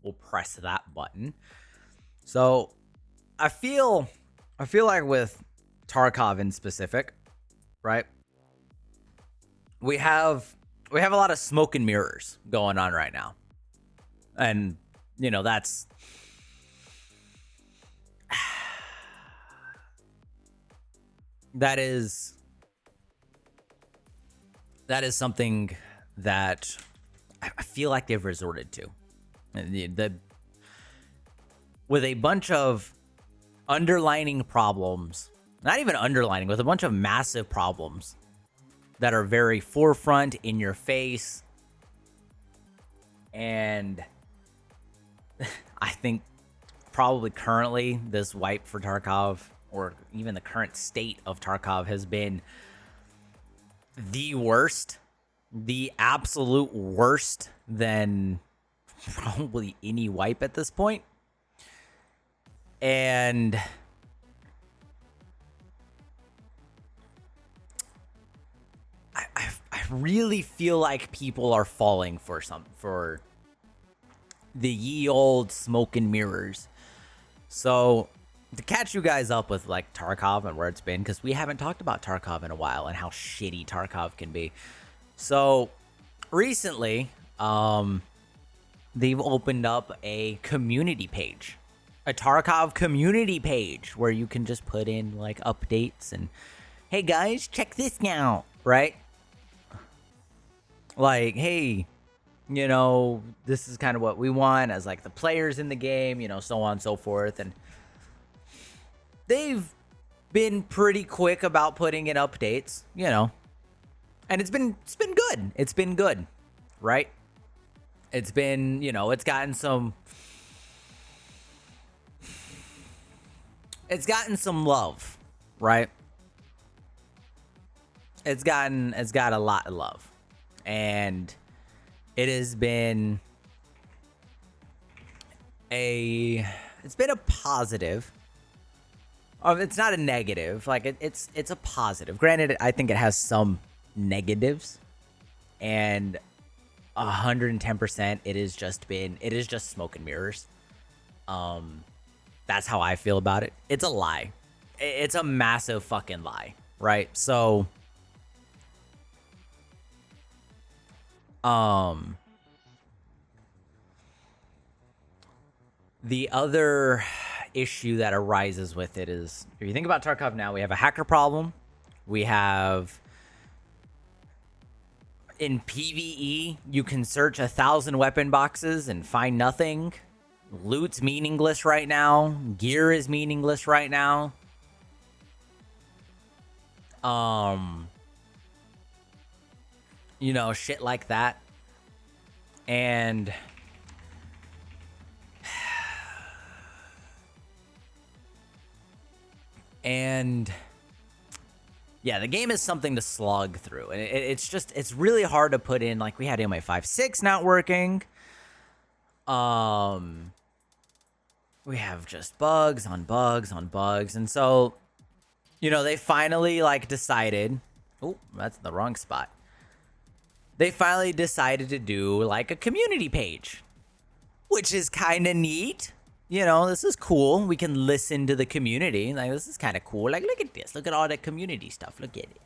we'll press that button. So I feel like with Tarkov in specific, right? We have a lot of smoke and mirrors going on right now. And that's that is something that I feel like they've resorted to. With a bunch of underlining problems, not even underlining, with a bunch of massive problems that are very forefront in your face. And I think probably currently this wipe for Tarkov, or even the current state of Tarkov, has been the worst, the absolute worst than probably any wipe at this point. And I really feel like people are falling for the ye old smoke and mirrors. So to catch you guys up with like Tarkov and where it's been, because we haven't talked about Tarkov in a while and how shitty Tarkov can be. So recently, they've opened up a community page, a Tarkov community page, where you can just put in like updates and, hey guys, check this out, right? Like, hey, this is kind of what we want as like the players in the game, so on and so forth. And they've been pretty quick about putting in updates, and it's been good. It's been good, right? It's been, it's gotten some love, right? It's got a lot of love. And it has been a positive. It's not a negative. Like it's a positive. Granted, I think it has some negatives, and 110%, it is just smoke and mirrors. That's how I feel about it. It's a lie. It's a massive fucking lie, right? So, the other issue that arises with it is, if you think about Tarkov now, we have a hacker problem. We have, in PvE, you can search 1,000 weapon boxes and find nothing. Loot's meaningless right now. Gear is meaningless right now. Shit like that. And yeah, the game is something to slog through, and it's really hard to put in. Like, we had MA56 not working. We have just bugs on bugs on bugs, and so they finally decided. Oh, that's the wrong spot. They finally decided to do like a community page, which is kind of neat. This is cool. We can listen to the community. Like, this is kind of cool. Like, look at this. Look at all that community stuff. Look at it.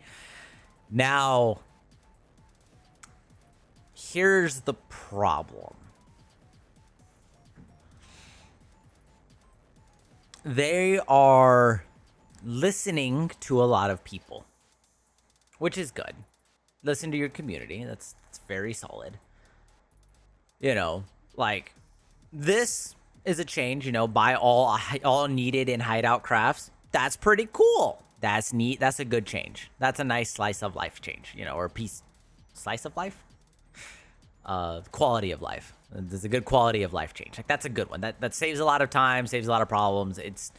Now, here's the problem. They are listening to a lot of people, which is good. Listen to your community. That's very solid. This is a change, buy all needed in hideout crafts. That's pretty cool. That's neat. That's a good change. That's a nice slice of life change, or a piece, slice of life? Quality of life. There's a good quality of life change. Like, that's a good one. That saves a lot of time, saves a lot of problems. It's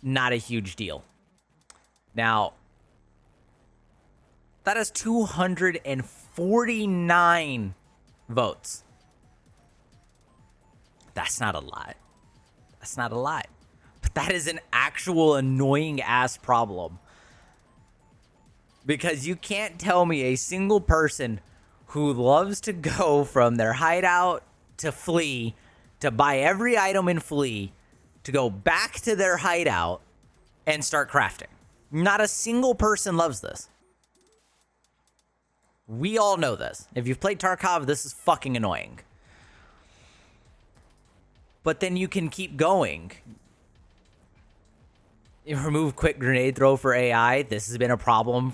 not a huge deal. Now, that has 249 votes. That's not a lot. That's not a lot. But that is an actual annoying ass problem. Because you can't tell me a single person who loves to go from their hideout to flee to buy every item in Flea, to go back to their hideout and start crafting. Not a single person loves this. We all know this. If you've played Tarkov, this is fucking annoying. But then you can keep going. You remove quick grenade throw for AI. This has been a problem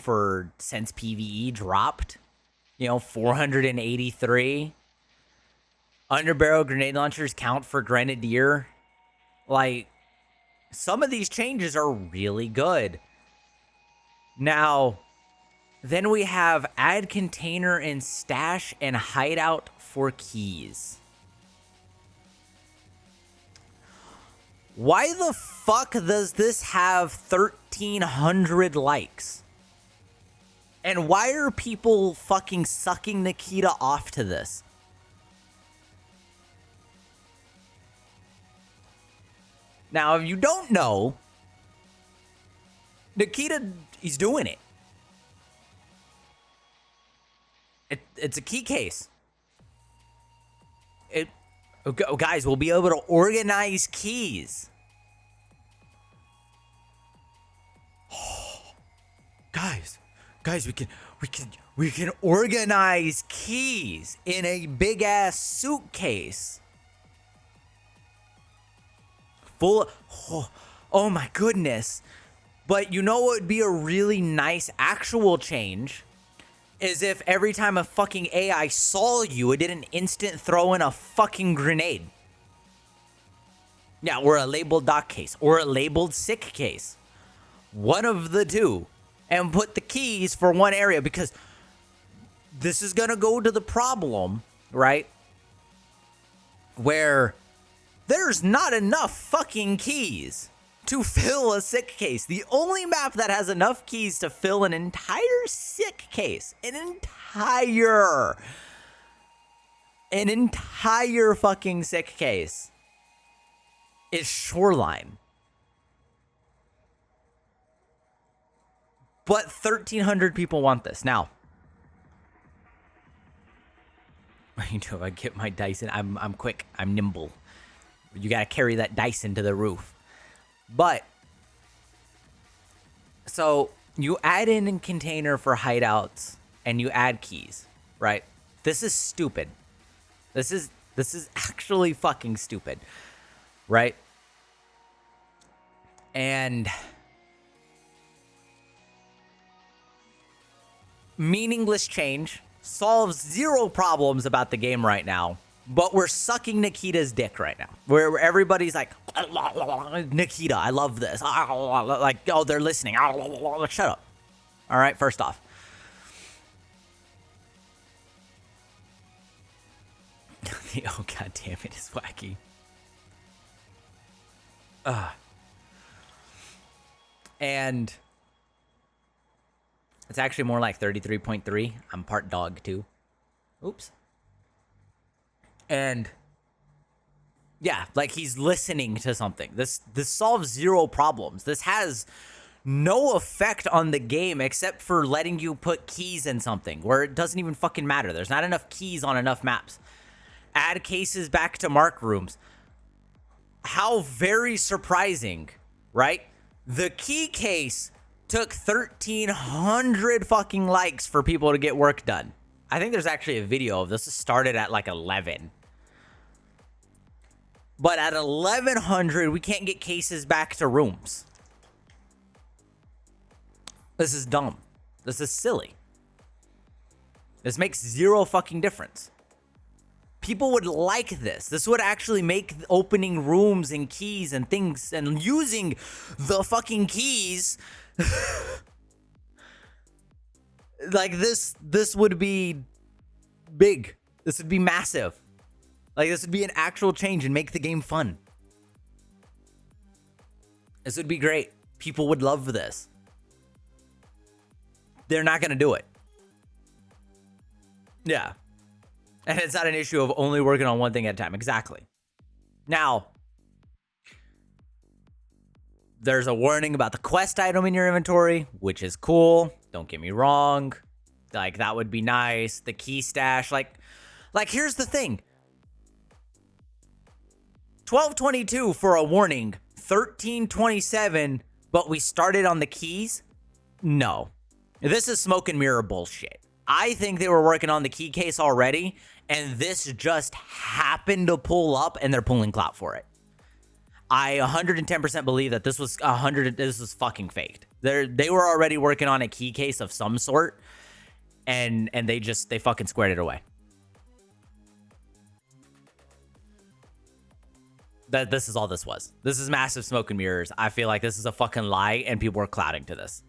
since PvE dropped. 483. Underbarrel grenade launchers count for Grenadier. Like, some of these changes are really good. Now, then we have add container in stash and hideout for keys. Why the fuck does this have 1,300 likes? And why are people fucking sucking Nikita off to this? Now, if you don't know, Nikita, he's doing it. It's a key case. Guys, we'll be able to organize keys. Guys, we can organize keys in a big ass suitcase. Full. Oh my goodness. But you know what would be a really nice actual change? Is if every time a fucking AI saw you, it did an instant throw in a fucking grenade. Yeah, or a labeled dock case, or a labeled sick case. One of the two. And put the keys for one area, because this is gonna go to the problem, right? Where there's not enough fucking keys to fill a sick case. The only map that has enough keys to fill an entire sick case, an entire fucking sick case, is Shoreline. But 1,300 people want this. Now, I get my Dyson. I'm quick. I'm nimble. You gotta carry that Dyson to the roof. But, so, you add in a container for hideouts, and you add keys, right? This is stupid. This is actually fucking stupid, right? And meaningless change solves zero problems about the game right now. But we're sucking Nikita's dick right now. Where everybody's like, Nikita, I love this. Like, oh, they're listening. Shut up. All right, first off. Oh, god damn it, it's wacky. And it's actually more like 33.3. I'm part dog, too. Oops. And yeah, like he's listening to something. This solves zero problems. This has no effect on the game except for letting you put keys in something where it doesn't even fucking matter. There's not enough keys on enough maps. Add cases back to mark rooms. How very surprising, right? The key case took 1,300 fucking likes for people to get work done. I think there's actually a video of this. It started at like 11. But at 1,100, we can't get cases back to rooms. This is dumb. This is silly. This makes zero fucking difference. People would like this. This would actually make opening rooms and keys and things and using the fucking keys like this would be big. This would be massive. Like, this would be an actual change and make the game fun. This would be great. People would love this. They're not going to do it. Yeah. And it's not an issue of only working on one thing at a time. Exactly. Now, there's a warning about the quest item in your inventory, which is cool. Don't get me wrong. Like, that would be nice. The key stash. Like here's the thing. 12:22 for a warning. 13:27, but we started on the keys? No. This is smoke and mirror bullshit. I think they were working on the key case already, and this just happened to pull up, and they're pulling clout for it. I 110% believe that this was fucking faked. They were already working on a key case of some sort, and they fucking squared it away. This is all this was. This is massive smoke and mirrors. I feel like this is a fucking lie, and people are clouding to this.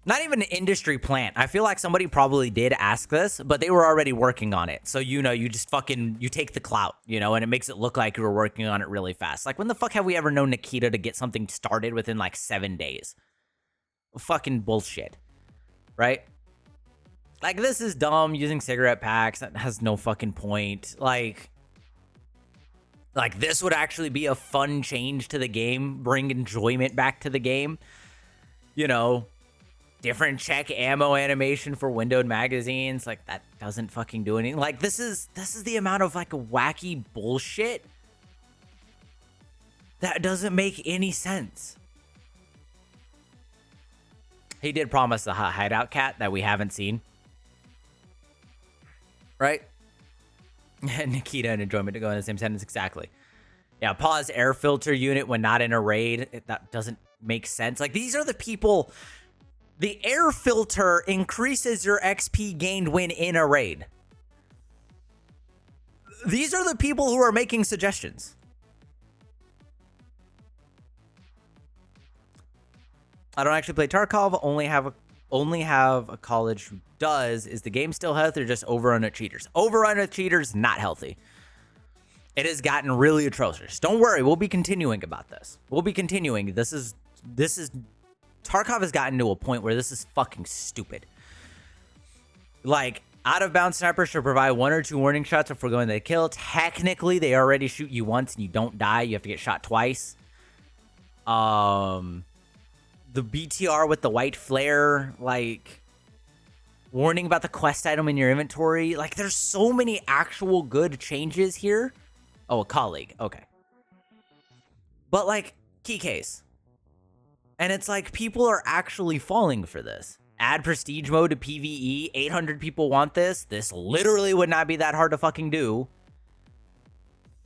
Not even an industry plant. I feel like somebody probably did ask this, but they were already working on it. So, you know, you just fucking, you take the clout, you know, and it makes it look like you were working on it really fast. Like, when the fuck have we ever known Nikita to get something started within like 7 days? Fucking bullshit, right? Like, this is dumb, using cigarette packs. That has no fucking point. Like, this would actually be a fun change to the game, bring enjoyment back to the game, you know. Different check ammo animation for windowed magazines. Like, that doesn't fucking do anything. Like, this is the amount of like wacky bullshit that doesn't make any sense. He did promise the hideout cat that we haven't seen, right? Nikita and enjoyment to go in the same sentence. Exactly. Yeah, pause air filter unit when not in a raid. That doesn't make sense. Like, these are the people. The air filter increases your XP gained when in a raid. These are the people who are making suggestions. I don't actually play Tarkov. Only have a college who does. Is the game still healthy or just overrun with cheaters? Overrun with cheaters, not healthy. It has gotten really atrocious. Don't worry, we'll be continuing about this. We'll be continuing. This is Tarkov has gotten to a point where this is fucking stupid. Like, out of bounds snipers should provide 1 or 2 warning shots before going to the kill. Technically, they already shoot you once and you don't die. You have to get shot twice. The BTR with the white flare, like, warning about the quest item in your inventory. Like, there's so many actual good changes here. Oh, a colleague. Okay. But, like, key case. And it's like, people are actually falling for this. Add prestige mode to PvE. 800 people want this. This literally would not be that hard to fucking do.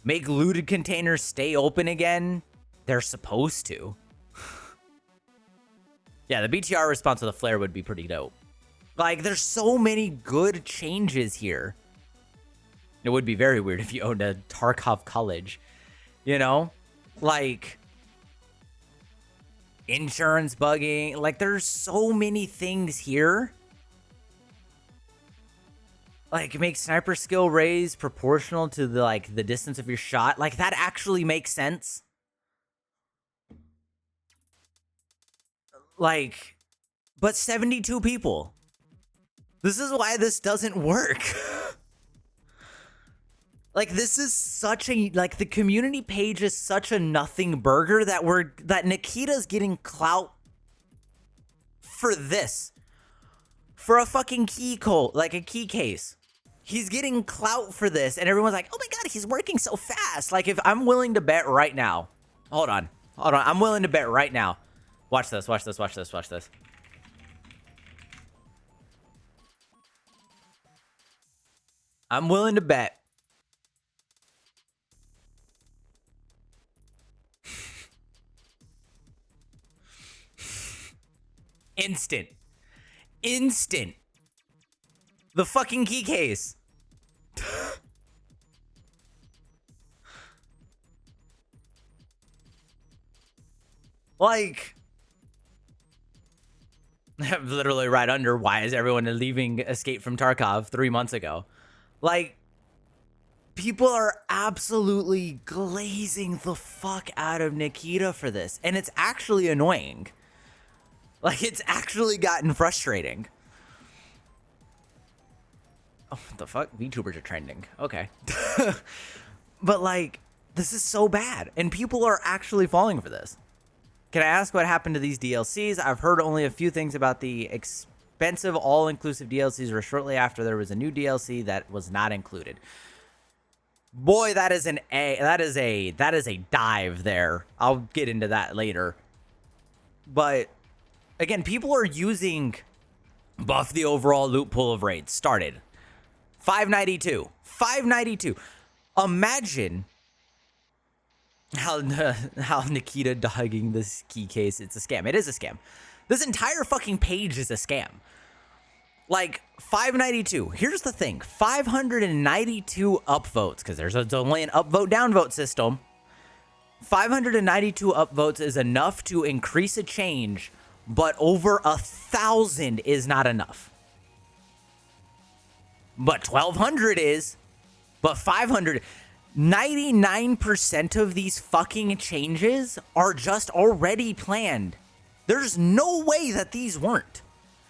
Make looted containers stay open again. They're supposed to. Yeah, the BTR response to the flare would be pretty dope. Like, there's so many good changes here. It would be very weird if you owned a Tarkov college. You know? Like, insurance bugging. Like, there's so many things here. Like, make sniper skill raise proportional to the distance of your shot. Like, that actually makes sense. Like, but 72 people. This is why this doesn't work. Like, this is such a, like, the community page is such a nothing burger that Nikita's getting clout for this. For a fucking key code, like a key case. He's getting clout for this, and everyone's like, oh my god, he's working so fast. Like, if I'm willing to bet right now. Hold on. I'm willing to bet right now. Watch this. I'm willing to bet. Instant. The fucking key case. Like, literally right under, why is everyone leaving Escape from Tarkov 3 months ago? Like, people are absolutely glazing the fuck out of Nikita for this. And it's actually annoying. Like, it's actually gotten frustrating. Oh, what the fuck? VTubers are trending. Okay. But, like, this is so bad. And people are actually falling for this. Can I ask what happened to these DLCs? I've heard only a few things about the expensive all-inclusive DLCs, or shortly after there was a new DLC that was not included. Boy, that is a dive there. I'll get into that later. But again, people are using buff the overall loot pool of raids. Started 592. 592. Imagine how Nikita dogging this key case. It's a scam. It is a scam. This entire fucking page is a scam. Like 592. Here's the thing. 592 upvotes, because there's only an upvote downvote system. 592 upvotes is enough to increase a change, but over 1,000 is not enough. But 1,200 is, but 500. 99% of these fucking changes are just already planned. There's no way that these weren't,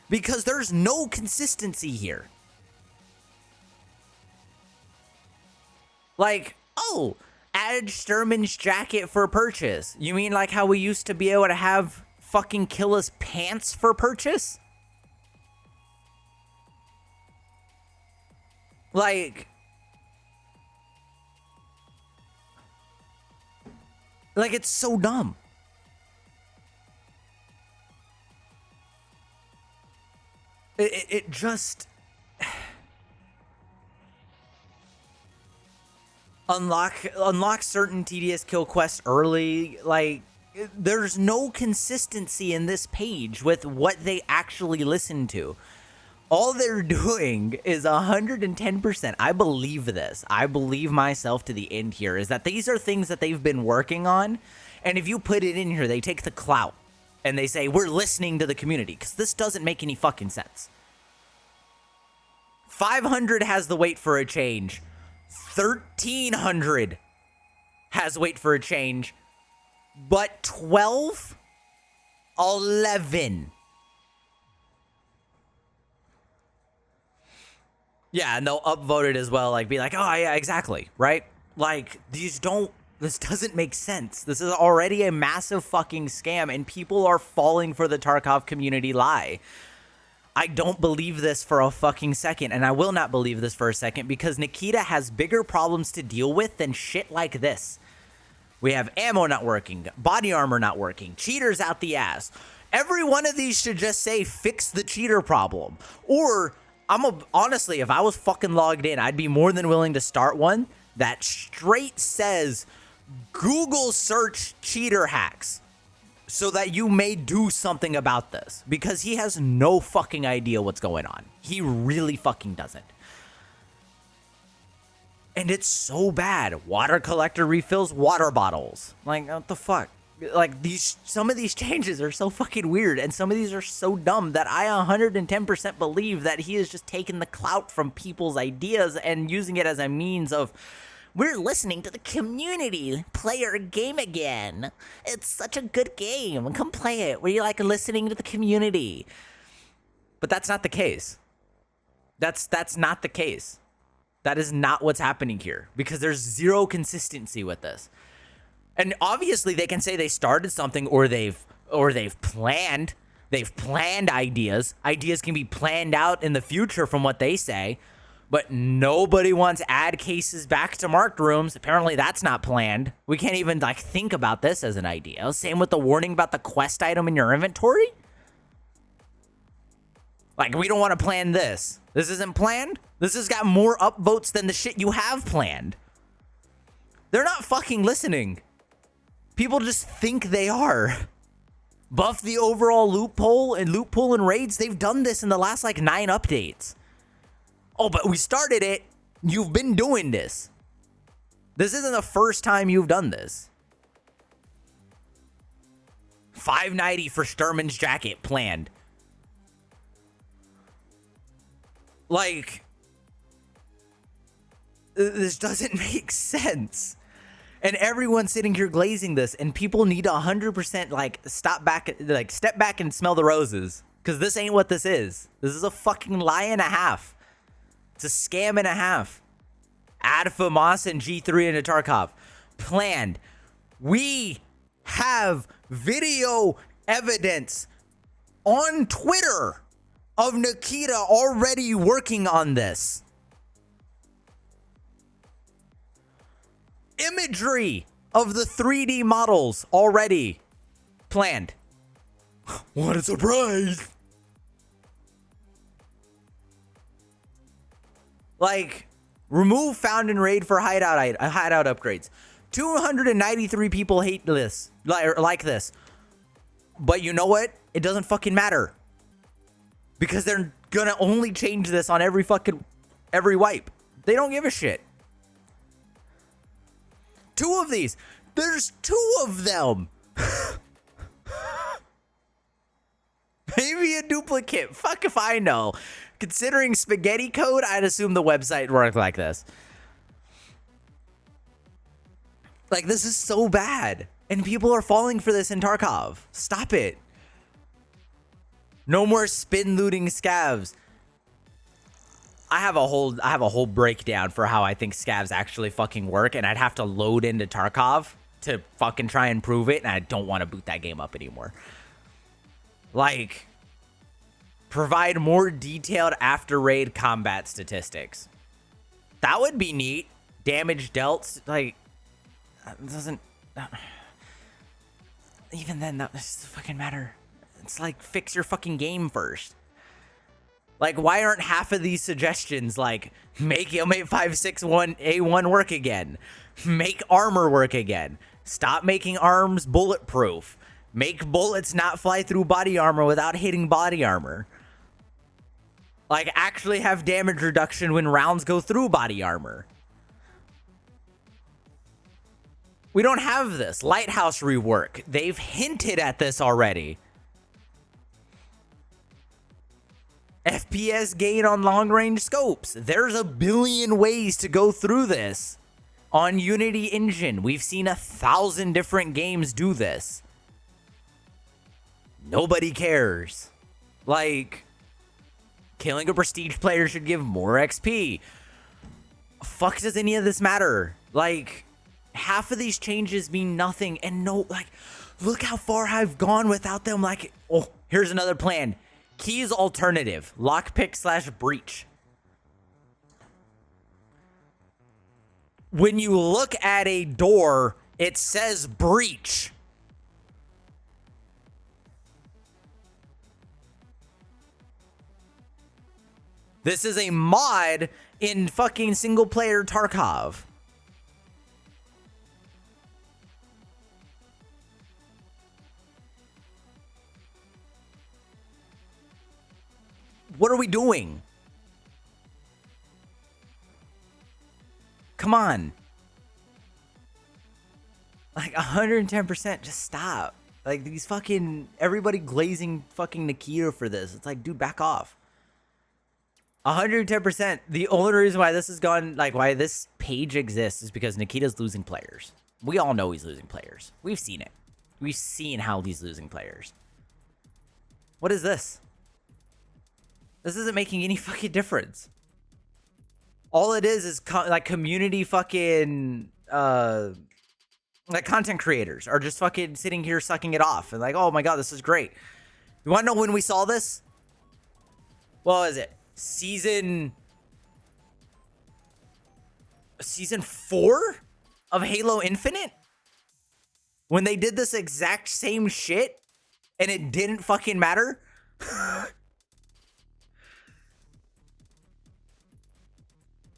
because there's no consistency here. Like, oh, add Sturman's jacket for purchase. You mean like how we used to be able to have fucking Killa's pants for purchase? Like it's so dumb. It just unlock certain tedious kill quests early. Like, there's no consistency in this page with what they actually listen to. All they're doing is 110%. I believe this. I believe myself to the end here, is that these are things that they've been working on. And if you put it in here, they take the clout and they say, we're listening to the community, because this doesn't make any fucking sense. 500 has the wait for a change. 1,300 has wait for a change. But 12, 11. Yeah, and they'll upvote it as well, like, be like, oh, yeah, exactly, right? Like, this doesn't make sense. This is already a massive fucking scam, and people are falling for the Tarkov community lie. I don't believe this for a fucking second, and I will not believe this for a second, because Nikita has bigger problems to deal with than shit like this. We have ammo not working, body armor not working, cheaters out the ass. Every one of these should just say, fix the cheater problem. Or, honestly, if I was fucking logged in, I'd be more than willing to start one that straight says, Google search cheater hacks, so that you may do something about this, because he has no fucking idea what's going on. He really fucking doesn't. And it's so bad. Water collector refills water bottles. Like, what the fuck? Like, some of these changes are so fucking weird, and some of these are so dumb that I 110% believe that he is just taking the clout from people's ideas and using it as a means of, we're listening to the community. Play our game again. It's such a good game. Come play it. We're like listening to the community. But that's not the case. That's not the case. That is not what's happening here, because there's zero consistency with this. And obviously they can say they started something, or they've planned ideas. Ideas can be planned out in the future from what they say. But nobody wants add cases back to marked rooms. Apparently that's not planned. We can't even like think about this as an idea. Same with the warning about the quest item in your inventory. Like, we don't want to plan this. This isn't planned. This has got more upvotes than the shit you have planned. They're not fucking listening. People just think they are. Buff the overall loot pool and raids. They've done this in the last like 9 updates. Oh, but we started it. You've been doing this. This isn't the first time you've done this. 590 for Sturman's jacket planned. Like, this doesn't make sense. And everyone's sitting here glazing this, and people need to 100% like step back and smell the roses, because this ain't what this is. This is a fucking lie and a half. It's a scam and a half. Add FAMAS and G3 into Tarkov. Planned. We have video evidence on Twitter of Nikita already working on this. imagery of the 3D models already planned. What a surprise. Like, remove found and raid for hideout upgrades. 293 people hate this, like this. But you know what? It doesn't fucking matter. Because they're gonna only change this on every wipe. They don't give a shit. 2 of these. There's 2 of them. Maybe a duplicate. Fuck if I know. Considering spaghetti code, I'd assume the website worked like this. Like, this is so bad. And people are falling for this in Tarkov. Stop it. No more spin looting scavs. I have a whole breakdown for how I think scavs actually fucking work, and I'd have to load into Tarkov to fucking try and prove it, and I don't want to boot that game up anymore. Like, provide more detailed after raid combat statistics. That would be neat. Damage dealt, like, doesn't even then that doesn't fucking matter. It's like, fix your fucking game first. Like, why aren't half of these suggestions like make M8561A1 work again? Make armor work again. Stop making arms bulletproof. Make bullets not fly through body armor without hitting body armor. Like, actually have damage reduction when rounds go through body armor. We don't have this. Lighthouse rework. They've hinted at this already. FPS gain on long-range scopes. There's a billion ways to go through this on Unity Engine. We've seen 1,000 different games do this. Nobody cares. Like, killing a prestige player should give more XP. Fuck does any of this matter? Like, half of these changes mean nothing. And no, like, look how far I've gone without them. Like, oh, here's another plan. Keys alternative. Lockpick / breach. When you look at a door, it says breach. This is a mod in fucking single player Tarkov. What are we doing? Come on. Like, 110%, just stop. Like, these fucking, everybody glazing fucking Nikita for this. It's like, dude, back off. 110%. The only reason why this has gone, like, why this page exists is because Nikita's losing players. We all know he's losing players. We've seen it. We've seen how he's losing players. What is this? This isn't making any fucking difference. All it is like community fucking, like content creators are just fucking sitting here sucking it off. And like, oh my God, this is great. You want to know when we saw this? What was it? Season 4 of Halo Infinite? When they did this exact same shit and it didn't fucking matter?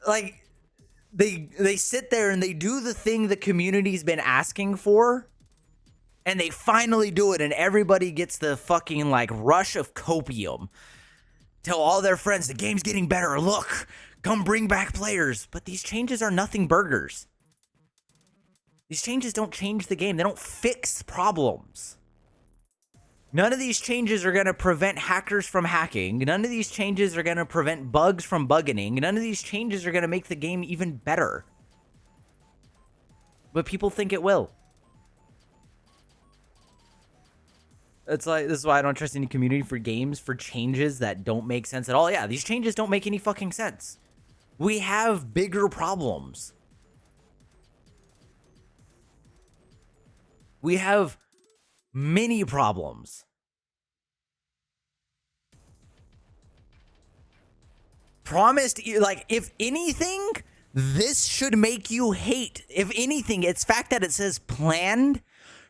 Like, they sit there and they do the thing the community's been asking for, and they finally do it, and everybody gets the fucking, like, rush of copium. Tell all their friends, the game's getting better, look, come bring back players. But these changes are nothing burgers. These changes don't change the game. They don't fix problems. None of these changes are going to prevent hackers from hacking. None of these changes are going to prevent bugs from bugging. None of these changes are going to make the game even better. But people think it will. It's like, this is why I don't trust any community for games for changes that don't make sense at all. Yeah, these changes don't make any fucking sense. We have bigger problems. We have many problems. Promised, like, if anything, This should make you hate. If anything, it's fact that it says planned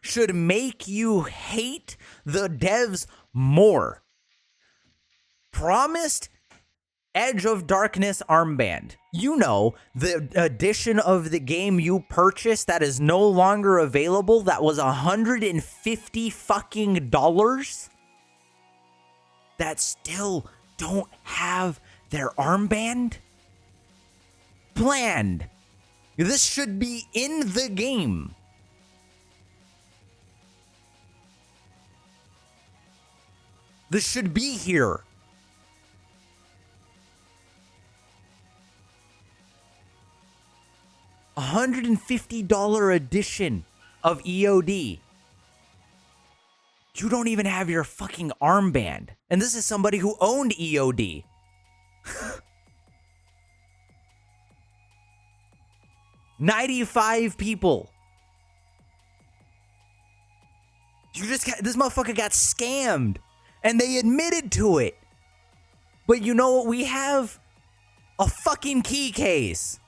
should make you hate the devs more. Promised Edge of Darkness armband. You know, the edition of the game you purchased that is no longer available, that was $150 fucking dollars, that still don't have their armband planned. This should be in the game. This should be here. $150 edition of EOD. You don't even have your fucking armband. And this is somebody who owned EOD. 95 people. This motherfucker got scammed. And they admitted to it. But you know what? We have a fucking key case.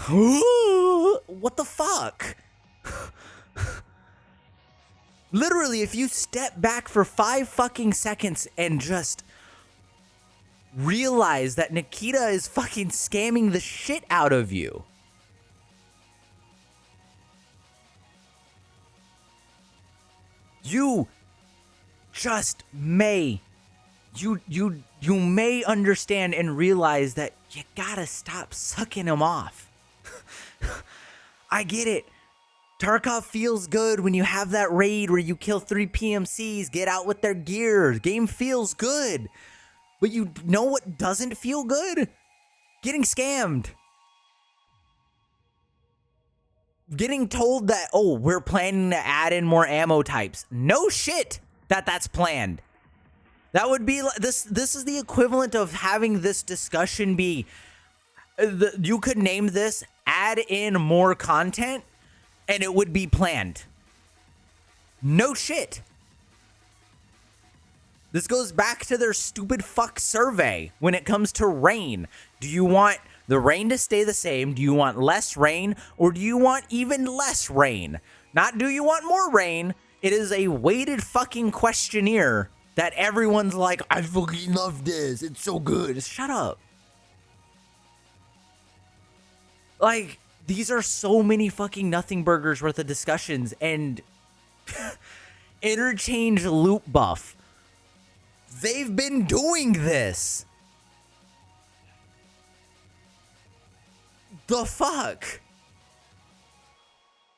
What the fuck? Literally, if you step back for 5 fucking seconds and just realize that Nikita is fucking scamming the shit out of you. You just may, you may understand and realize that you gotta stop sucking him off. I get it. Tarkov feels good when you have that raid where you kill 3 PMCs, get out with their gear. Game feels good. But you know what doesn't feel good? Getting scammed. Getting told that, oh, we're planning to add in more ammo types. No shit that's planned. That would be this is the equivalent of having this discussion be you could name this add in more content and it would be planned. No shit. This goes back to their stupid fuck survey when it comes to rain. Do you want the rain to stay the same? Do you want less rain? Or do you want even less rain? Not do you want more rain? It is a weighted fucking questionnaire that everyone's like, I fucking love this. It's so good. Shut up. Like, these are so many fucking nothing burgers worth of discussions and interchange loot buff. They've been doing this. The fuck?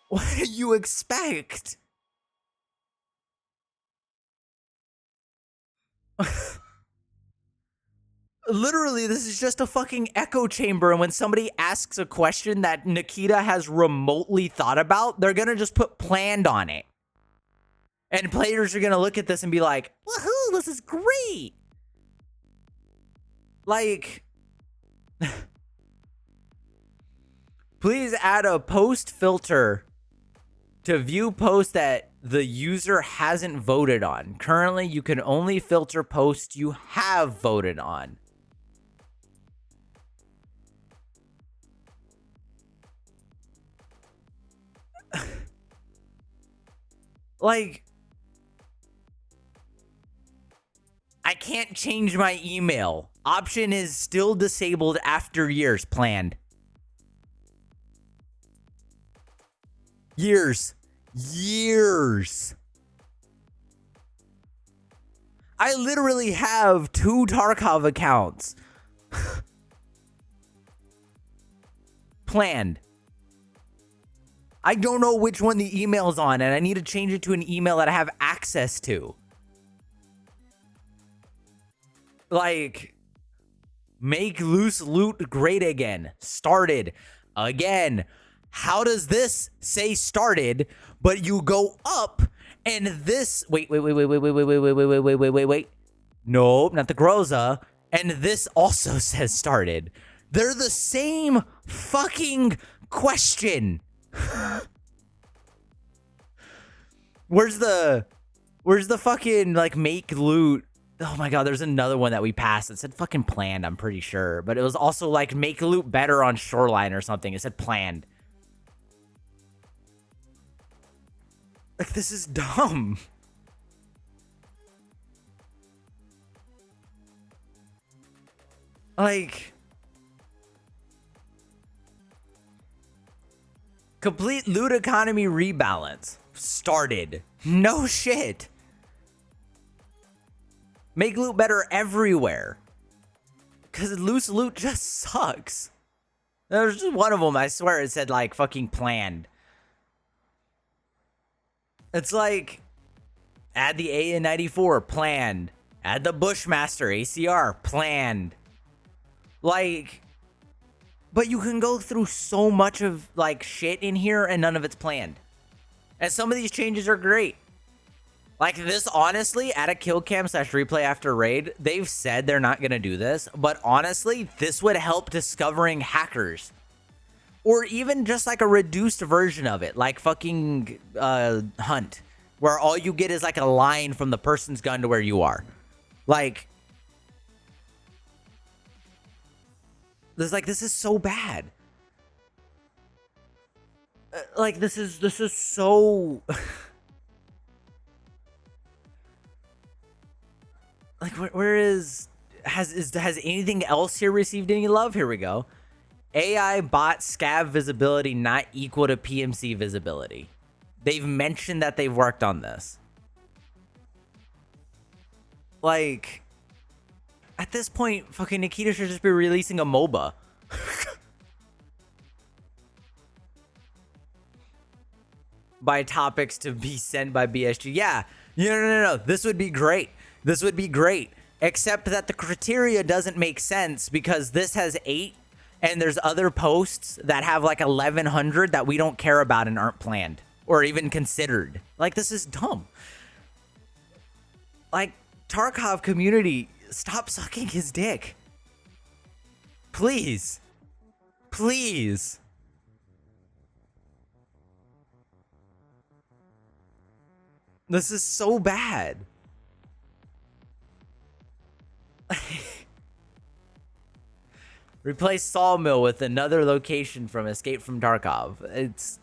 What do you expect? Literally, this is just a fucking echo chamber, and when somebody asks a question that Nikita has remotely thought about, they're gonna just put planned on it. And players are gonna look at this and be like, woohoo, this is great! Like, please add a post filter to view posts that the user hasn't voted on. Currently, you can only filter posts you have voted on. Like, I can't change my email. Option is still disabled after years. Planned. Years. I literally have 2 Tarkov accounts. Planned. I don't know which one the email's on, and I need to change it to an email that I have access to. Like, make loose loot great again. Started. Again. How does this say started, but you go up and this... Wait. Nope, not the Groza. And this also says started. They're the same fucking question. Where's the fucking, like, make loot Oh my god, there's another one that we passed. It said fucking planned, I'm pretty sure. But it was also like make loot better on shoreline or something. It said planned. Like, this is dumb. Like, complete loot economy rebalance started. No shit. Make loot better everywhere. Because loose loot just sucks. There was just one of them, I swear it said like fucking planned. It's like, add the AN-94, planned. Add the Bushmaster, ACR, planned. Like, but you can go through so much of like shit in here and none of it's planned. And some of these changes are great. Like this, honestly, at a kill cam / replay after raid, they've said they're not going to do this. But honestly, this would help discovering hackers. Or even just like a reduced version of it, like fucking Hunt, where all you get is like a line from the person's gun to where you are. Like, this is so bad. Like, this is so... Like, where is... Has anything else here received any love? Here we go. AI bot scav visibility not equal to PMC visibility. They've mentioned that they've worked on this. Like, at this point, fucking Nikita should just be releasing a MOBA. By topics to be sent by BSG. Yeah, no. This would be great. This would be great. Except that the criteria doesn't make sense because this has 8 and there's other posts that have like 1,100 that we don't care about and aren't planned or even considered. Like, this is dumb. Like, Tarkov community, stop sucking his dick. Please. Please. This is so bad. Replace Sawmill with another location from Escape from Tarkov. It's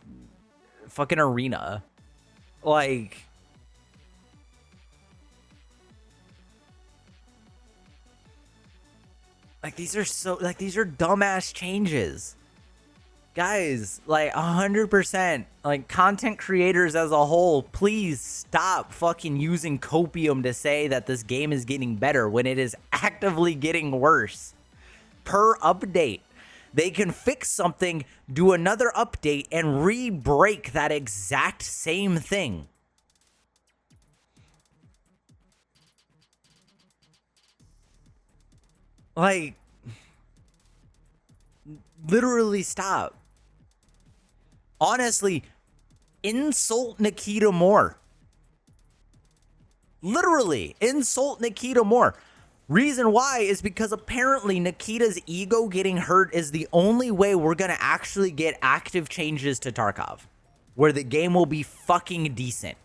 fucking arena. Like, these are so, like, these are dumbass changes. Guys, like 100%, like content creators as a whole, please stop fucking using copium to say that this game is getting better when it is actively getting worse. Per update, they can fix something, do another update, and re-break that exact same thing. Like, literally stop. Honestly, insult Nikita more. Literally, insult Nikita more. Reason why is because apparently Nikita's ego getting hurt is the only way we're going to actually get active changes to Tarkov, where the game will be fucking decent.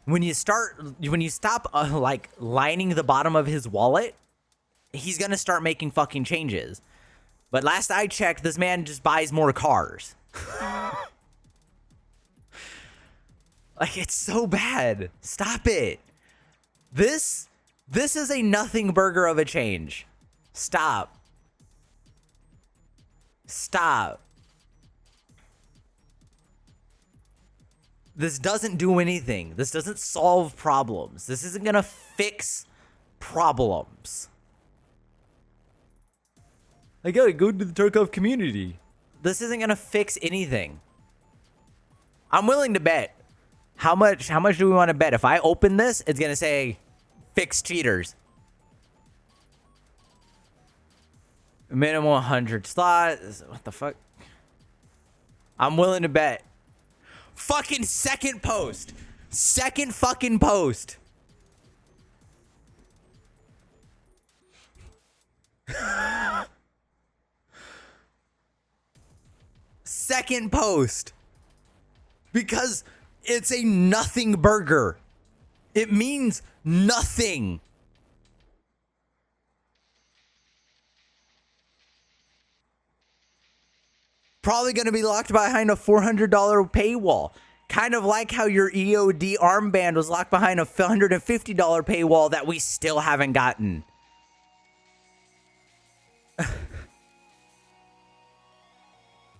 When you stop like lining the bottom of his wallet, he's going to start making fucking changes. But last I checked, this man just buys more cars. Like, it's so bad. Stop it. This is a nothing burger of a change. Stop. Stop. This doesn't do anything. This doesn't solve problems. This isn't gonna fix problems. I gotta go to the Tarkov community. This isn't gonna fix anything. I'm willing to bet. How much do we want to bet? If I open this, it's gonna say fix cheaters. Minimum 100 slots. What the fuck? I'm willing to bet. Fucking second post. Second fucking post. Second post. Because it's a nothing burger. It means nothing. Probably going to be locked behind a $400 paywall. Kind of like how your EOD armband was locked behind a $150 paywall that we still haven't gotten.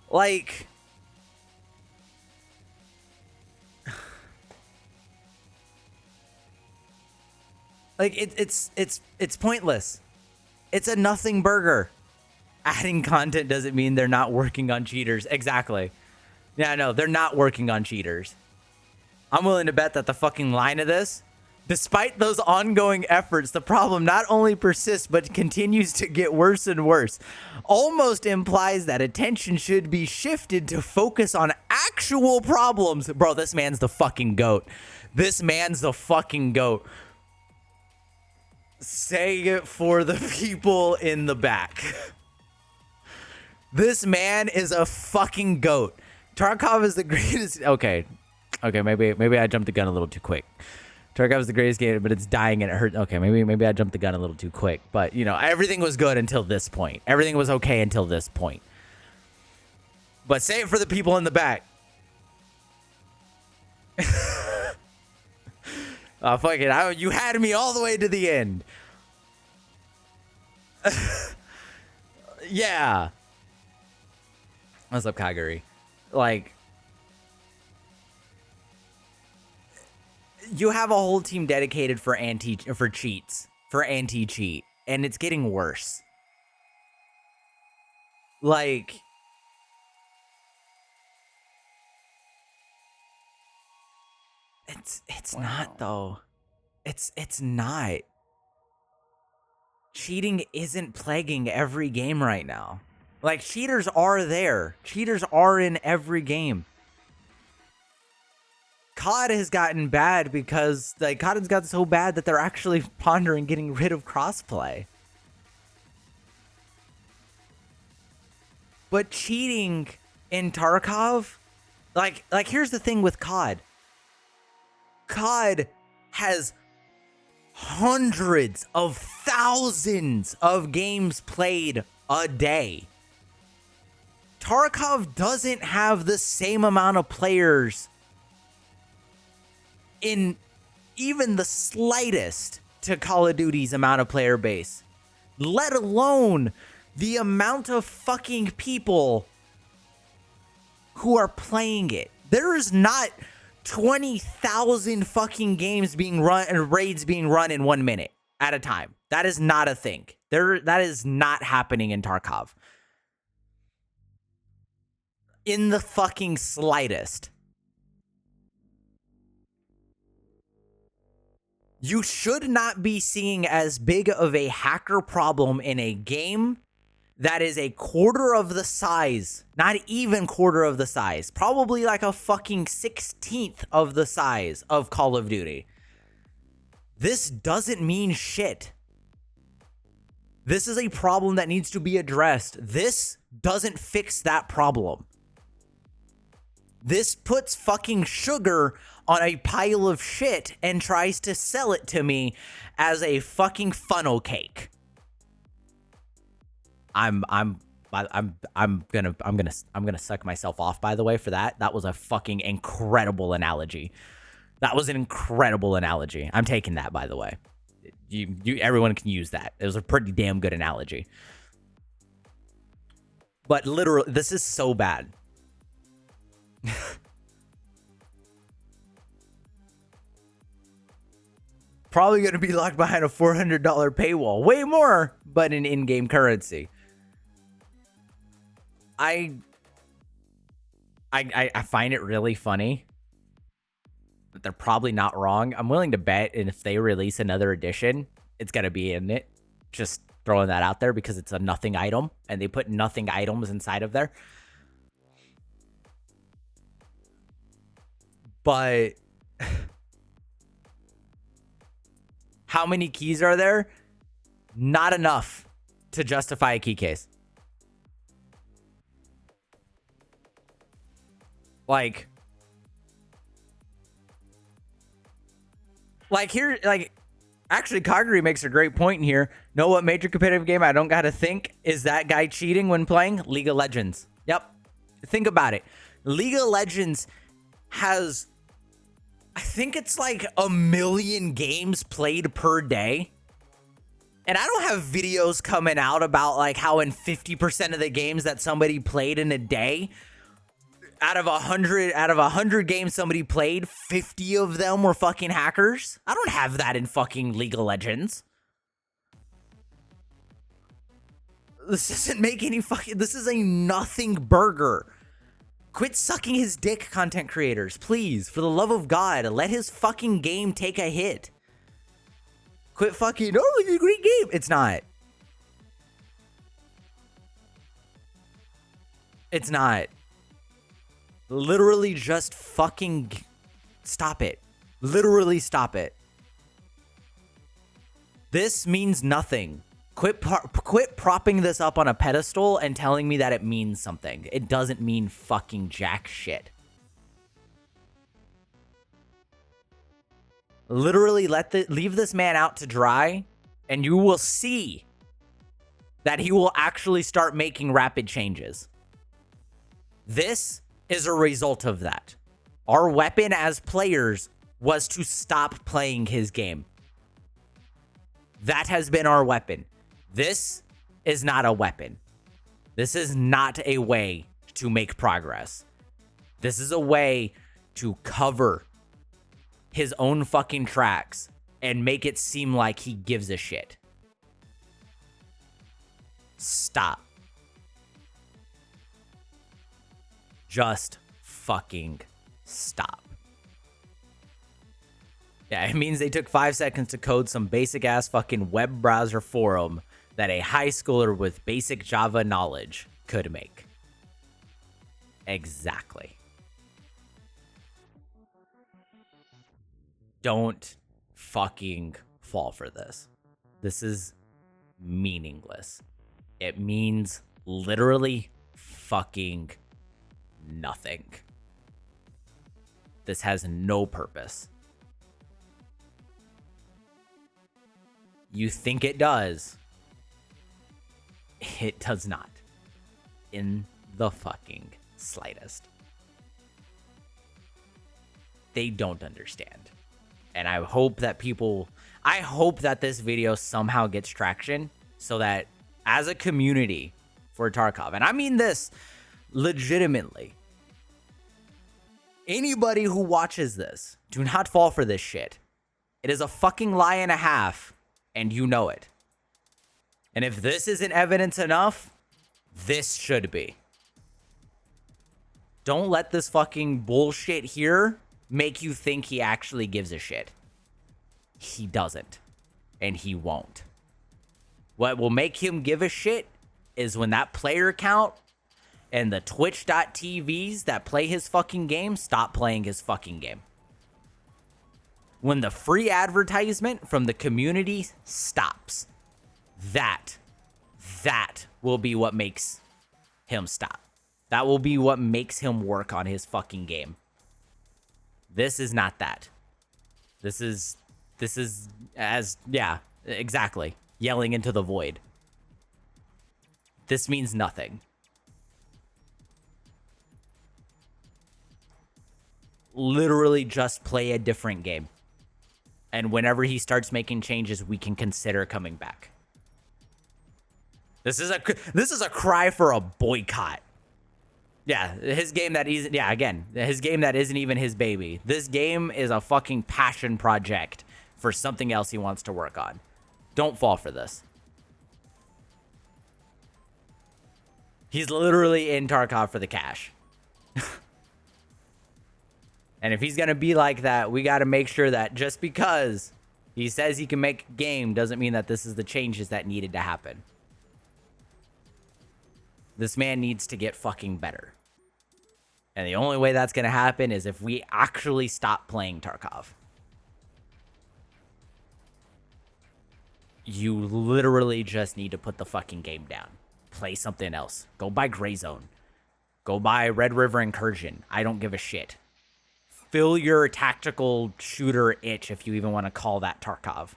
Like, it's pointless. It's a nothing burger. Adding content doesn't mean they're not working on cheaters. Exactly. Yeah, no, they're not working on cheaters. I'm willing to bet that the fucking line of this, despite those ongoing efforts, the problem not only persists, but continues to get worse and worse. Almost implies that attention should be shifted to focus on actual problems. Bro, this man's the fucking GOAT. This man's the fucking GOAT. Say it for the people in the back. This man is a fucking GOAT. Tarkov is the greatest. Okay, maybe I jumped the gun a little too quick. Tarkov is the greatest game, but it's dying and it hurt. Okay, maybe I jumped the gun a little too quick. But, you know, everything was good until this point. Everything was okay until this point. But say it for the people in the back. Oh, fuck it. You had me all the way to the end. Yeah. What's up, Kagari? Like, you have a whole team dedicated for anti-cheat, and it's getting worse. Like, it's wow. Not though. It's not. Cheating isn't plaguing every game right now. Like, cheaters are there. Cheaters are in every game. COD has gotten bad because, like, COD has gotten so bad that they're actually pondering getting rid of crossplay. But cheating in Tarkov, like here's the thing with COD. COD has hundreds of thousands of games played a day. Tarkov doesn't have the same amount of players in even the slightest to Call of Duty's amount of player base, let alone the amount of fucking people who are playing it. There is not 20,000 fucking games being run and raids being run in 1 minute at a time. That is not a thing. That is not happening in Tarkov. In the fucking slightest. You should not be seeing as big of a hacker problem in a game that is a quarter of the size, not even quarter of the size, probably like a fucking 16th of the size of Call of Duty. This doesn't mean shit. This is a problem that needs to be addressed. This doesn't fix that problem. This puts fucking sugar on a pile of shit and tries to sell it to me as a fucking funnel cake. I'm gonna suck myself off, by the way, for that. That was a fucking incredible analogy. That was an incredible analogy. I'm taking that, by the way. Everyone can use that. It was a pretty damn good analogy. But literally, this is so bad. Probably going to be locked behind a $400 paywall. Way more, but in in-game currency. I find it really funny that they're probably not wrong. I'm willing to bet if they release another edition, it's going to be in it. Just throwing that out there because it's a nothing item, and they put nothing items inside of there. But how many keys are there? Not enough to justify a key case. Like here, actually, Kagari makes a great point in here. Know what major competitive game I don't gotta think is that guy cheating when playing? League of Legends. Yep. think about it. League of Legends has, I think it's like 1 million games played per day. And I don't have videos coming out about like how in 50% of the games that somebody played in a day, out of 100 games somebody played, 50 of them were fucking hackers. I don't have that in fucking League of Legends. This doesn't make any fucking, this is a nothing burger. Quit sucking his dick, content creators, please. For the love of God, let his fucking game take a hit. Quit fucking, oh, it's a great game. It's not. It's not. Literally just fucking stop it. Literally stop it. This means nothing. Quit propping this up on a pedestal and telling me that it means something. It doesn't mean fucking jack shit. Literally leave this man out to dry, and you will see that he will actually start making rapid changes. This is a result of that. Our weapon as players was to stop playing his game. That has been our weapon. This is not a weapon. This is not a way to make progress. This is a way to cover his own fucking tracks and make it seem like he gives a shit. Stop. Just fucking stop. Yeah, it means they took 5 seconds to code some basic ass fucking web browser forum that a high schooler with basic Java knowledge could make. Exactly. Don't fucking fall for this. This is meaningless. It means literally fucking nothing. This has no purpose. You think it does. It does not. In the fucking slightest. They don't understand. And I hope that this video somehow gets traction so that as a community for Tarkov, and I mean this legitimately, anybody who watches this, do not fall for this shit. It is a fucking lie and a half, and you know it. And if this isn't evidence enough, this should be. Don't let this fucking bullshit here make you think he actually gives a shit. He doesn't. And he won't. What will make him give a shit is when that player count and the Twitch.tvs that play his fucking game stop playing his fucking game. When the free advertisement from the community stops. That will be what makes him stop. That will be what makes him work on his fucking game. This is not that. This is exactly. Yelling into the void. This means nothing. Literally just play a different game. And whenever he starts making changes, we can consider coming back. This is a cry for a boycott. Yeah, his game that isn't, yeah, again, his game that isn't even his baby. This game is a fucking passion project for something else he wants to work on. Don't fall for this. He's literally in Tarkov for the cash. And if he's going to be like that, we got to make sure that just because he says he can make a game doesn't mean that this is the changes that needed to happen. This man needs to get fucking better. And the only way that's going to happen is if we actually stop playing Tarkov. You literally just need to put the fucking game down. Play something else. Go buy Gray Zone. Go buy Red River Incursion. I don't give a shit. Fill your tactical shooter itch, if you even want to call that Tarkov,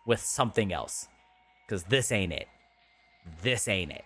with something else. Because this ain't it. This ain't it.